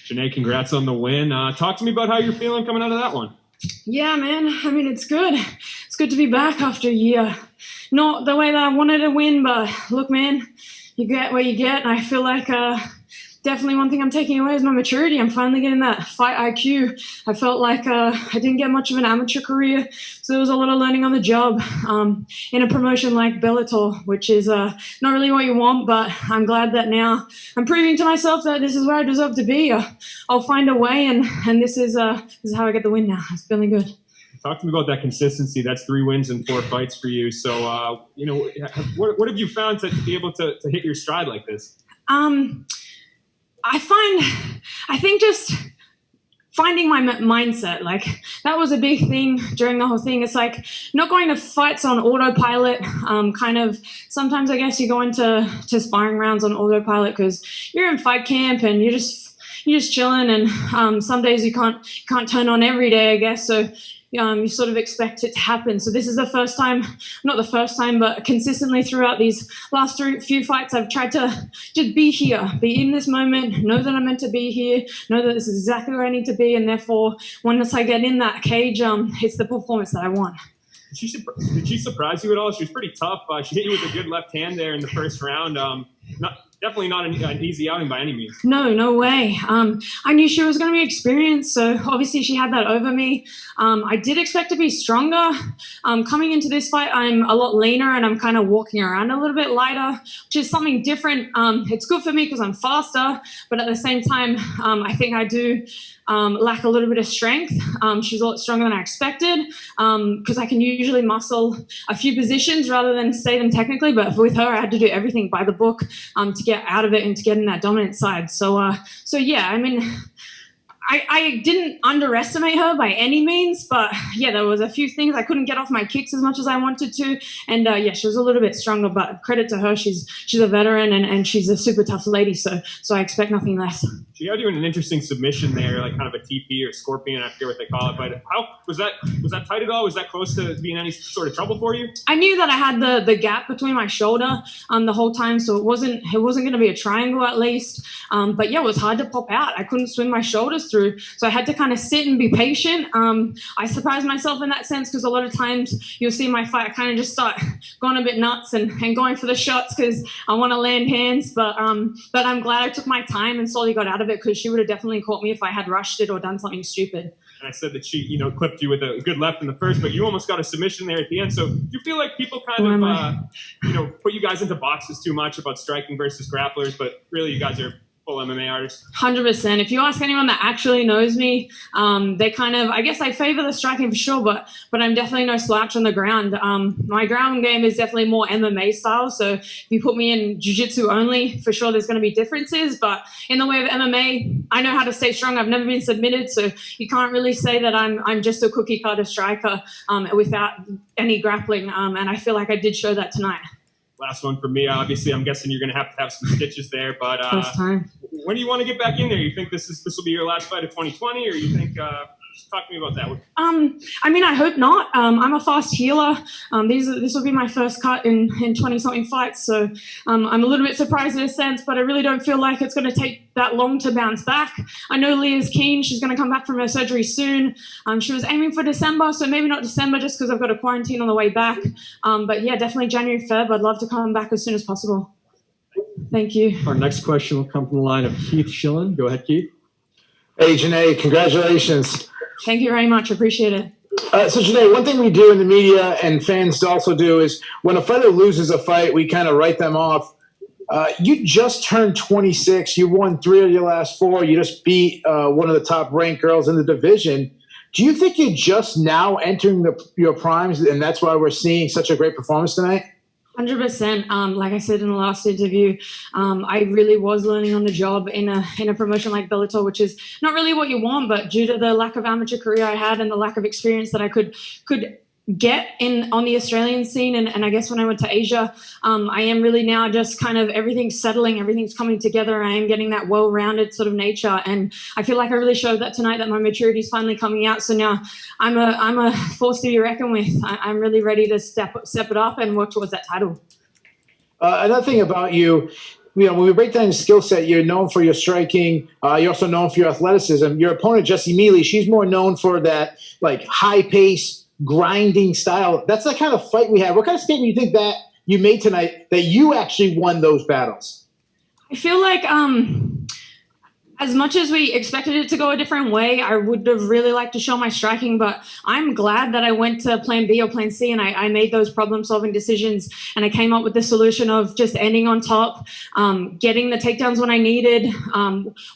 Janay, congrats on the win. Talk to me about how you're feeling coming out of that one. Yeah, man. I mean, it's good. It's good to be back after a year. Not the way that I wanted to win, but look, man, you get what you get. And I feel like definitely one thing I'm taking away is my maturity. I'm finally getting that fight IQ. I felt like I didn't get much of an amateur career, so there was a lot of learning on the job in a promotion like Bellator, which is not really what you want, but I'm glad that now I'm proving to myself that this is where I deserve to be. I'll find a way, and this is how I get the win now. It's feeling good. Talk to me about that consistency. That's 3 wins in 4 fights for you. So, what have you found to be able to hit your stride like this? I think just finding my mindset, like that was a big thing during the whole thing. It's like not going to fights on autopilot. Kind of sometimes I guess you go into sparring rounds on autopilot because you're in fight camp and you're just chilling, and some days you can't turn on every day, I guess. So you sort of expect it to happen. So this is the first time, not the first time, but consistently throughout these last few fights, I've tried to just be here, be in this moment, know that I'm meant to be here, know that this is exactly where I need to be, and therefore, once I get in that cage, it's the performance that I want. Did she surprise you at all? She was pretty tough. She hit you with a good left hand there in the first round. Definitely not an easy outing by any means. No way. I knew she was going to be experienced, so obviously she had that over me. I did expect to be stronger. Coming into this fight, I'm a lot leaner and I'm kind of walking around a little bit lighter, which is something different. It's good for me because I'm faster, but at the same time, I think I do lack a little bit of strength. She's a lot stronger than I expected because I can usually muscle a few positions rather than say them technically, but with her I had to do everything by the book to get out of it and to get in that dominant side. So yeah, I mean, I didn't underestimate her by any means, but yeah, there was a few things. I couldn't get off my kicks as much as I wanted to, and yeah, she was a little bit stronger, but credit to her, she's a veteran and she's a super tough lady, so I expect nothing less. She had you in an interesting submission there, like kind of a TP or scorpion, I forget what they call it, but how was that tight at all? Was that close to being any sort of trouble for you? I knew that I had the gap between my shoulder the whole time, so it wasn't going to be a triangle at least, but yeah, it was hard to pop out. I couldn't swing my shoulders through, so I had to kind of sit and be patient. I surprised myself in that sense because a lot of times you'll see my fight, I kind of just start going a bit nuts and going for the shots because I want to land hands, but I'm glad I took my time and slowly got out of it, because she would have definitely caught me if I had rushed it or done something stupid. And I said that she, clipped you with a good left in the first, but you almost got a submission there at the end. So do you feel like people kind of, put you guys into boxes too much about striking versus grapplers, but really you guys are full MMA artists? 100%. If you ask anyone that actually knows me, they kind of, I guess I favor the striking for sure, but I'm definitely no slouch on the ground. My ground game is definitely more MMA style, so if you put me in jiu-jitsu only, for sure there's going to be differences, but in the way of MMA, I know how to stay strong. I've never been submitted, so you can't really say that I'm just a cookie cutter striker without any grappling, and I feel like I did show that tonight. Last one for me. Obviously, I'm guessing you're going to have some stitches there, but first time. When do you want to get back in there? You think this will be your last fight of 2020, or you think? Just talk to me about that. I mean, I hope not. I'm a fast healer. This will be my first cut in 20-something fights, so I'm a little bit surprised in a sense, but I really don't feel like it's going to take that long to bounce back. I know Leah's keen. She's going to come back from her surgery soon. She was aiming for December, so maybe not December just because I've got a quarantine on the way back. But yeah, definitely January, Feb. I'd love to come back as soon as possible. Thank you. Our next question will come from the line of Keith Schillen. Go ahead, Keith. Hey, Janay, congratulations. Thank you very much. Appreciate it. So, Janay, one thing we do in the media and fans also do is when a fighter loses a fight, we kind of write them off. You just turned 26. You won 3 of your last 4. You just beat one of the top-ranked girls in the division. Do you think you're just now entering your primes, and that's why we're seeing such a great performance tonight? 100%. Like I said in the last interview, I really was learning on the job in a promotion like Bellator, which is not really what you want, but due to the lack of amateur career I had and the lack of experience that I could get on the Australian scene, and I guess when I went to Asia, I am really now just kind of everything's settling, everything's coming together. I am getting that well-rounded sort of nature, and I feel like I really showed that tonight, that my maturity is finally coming out. So now I'm a force to be reckoned with. I'm really ready to step it up and work towards that title. Another thing about you, when we break down your skill set, you're known for your striking. You're also known for your athleticism. Your opponent, Jessie Mealy, she's more known for that like high pace, grinding style. That's the kind of fight we have. What kind of statement do you think that you made tonight that you actually won those battles? I feel like as much as we expected it to go a different way, I would have really liked to show my striking, but I'm glad that I went to plan B or plan C and I made those problem-solving decisions and I came up with the solution of just ending on top, getting the takedowns when I needed,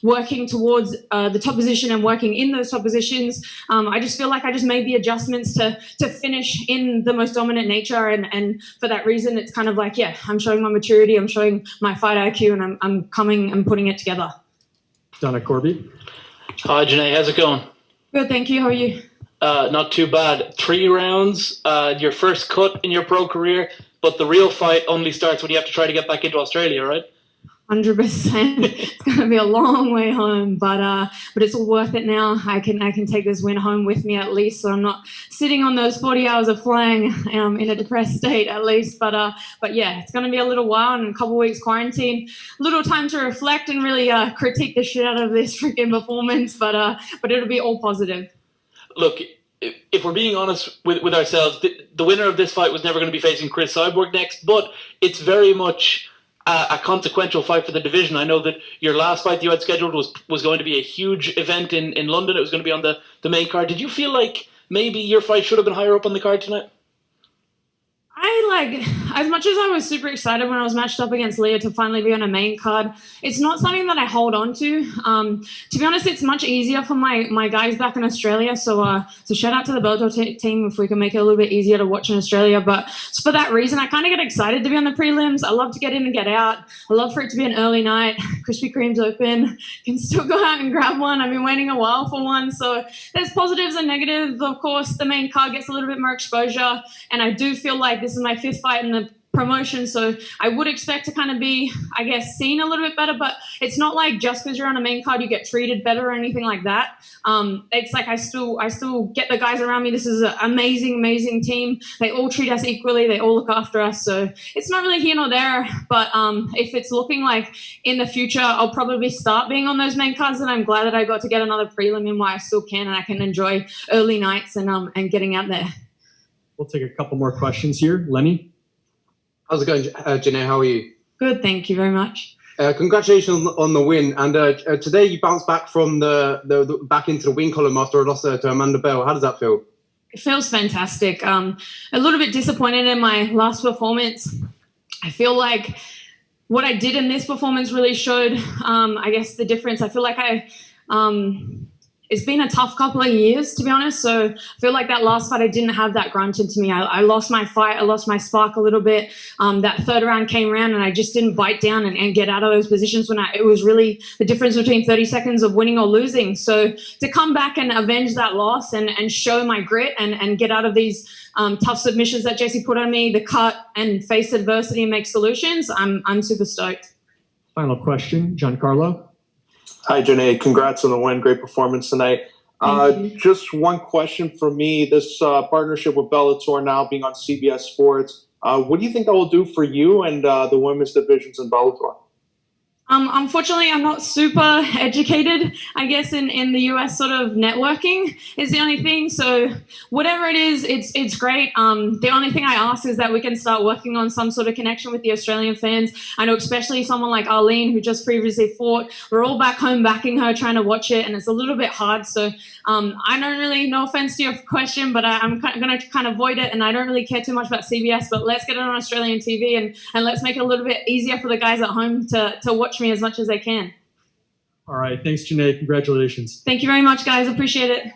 working towards the top position and working in those top positions. I just feel like I just made the adjustments to finish in the most dominant nature, and for that reason, it's kind of like, yeah, I'm showing my maturity, I'm showing my fight IQ, and I'm coming and putting it together. Donna Corby. Hi, Janay. How's it going? Good, thank you. How are you? Not too bad. 3 rounds, your first cut in your pro career, but the real fight only starts when you have to try to get back into Australia, right? 100%. It's going to be a long way home, but it's all worth it now. I can take this win home with me at least, so I'm not sitting on those 40 hours of flying in a depressed state at least. But yeah, it's going to be a little while and a couple of weeks quarantine, little time to reflect and really critique the shit out of this freaking performance. But it'll be all positive. Look, if we're being honest with ourselves, the winner of this fight was never going to be facing Chris Cyborg next, but it's very much a consequential fight for the division. I know that your last fight that you had scheduled was going to be a huge event in London. It was going to be on the main card. Did you feel like maybe your fight should have been higher up on the card tonight? As much as I was super excited when I was matched up against Leah to finally be on a main card, it's not something that I hold on to. To be honest, it's much easier for my guys back in Australia. So shout out to the Bellator team if we can make it a little bit easier to watch in Australia. But for that reason, I kind of get excited to be on the prelims. I love to get in and get out. I love for it to be an early night. Krispy Kreme's open. Can still go out and grab one. I've been waiting a while for one. So there's positives and negatives. Of course, the main card gets a little bit more exposure. And I do feel like this is my 5th fight in the promotion, so I would expect to kind of be, I guess, seen a little bit better, but it's not like just because you're on a main card you get treated better or anything like that. It's like I still get the guys around me. This is an amazing team. They all treat us equally. They all look after us, so it's not really here nor there, but if it's looking like in the future I'll probably start being on those main cards, and I'm glad that I got to get another prelim in while I still can and I can enjoy early nights and getting out there. We'll take a couple more questions here. Lenny? How's it going, Janay? How are you? Good, thank you very much. Congratulations on the win. And today you bounced back from the back into the win column after a loss to Amanda Bell. How does that feel? It feels fantastic. A little bit disappointed in my last performance. I feel like what I did in this performance really showed, I guess, the difference. I feel like it's been a tough couple of years, to be honest. So I feel like that last fight, I didn't have that grunt into me. I lost my fight. I lost my spark a little bit. That 3rd round came around and I just didn't bite down and get out of those positions when it was really the difference between 30 seconds of winning or losing. So to come back and avenge that loss and show my grit and get out of these tough submissions that Jessie put on me, the cut and face adversity and make solutions, I'm super stoked. Final question, Giancarlo. Hi, Janay. Congrats on the win. Great performance tonight. Just one question for me. This partnership with Bellator now being on CBS Sports, what do you think that will do for you and the women's divisions in Bellator? Unfortunately, I'm not super educated, I guess, in the US sort of networking is the only thing. So whatever it is, it's great. The only thing I ask is that we can start working on some sort of connection with the Australian fans. I know especially someone like Arlene, who just previously fought, we're all back home backing her, trying to watch it, and it's a little bit hard. So I don't really, no offense to your question, but I'm going to kind of avoid it, and I don't really care too much about CBS, but let's get it on Australian TV and let's make it a little bit easier for the guys at home to watch me as much as they can. All right. Thanks, Janay. Congratulations. Thank you very much, guys. Appreciate it.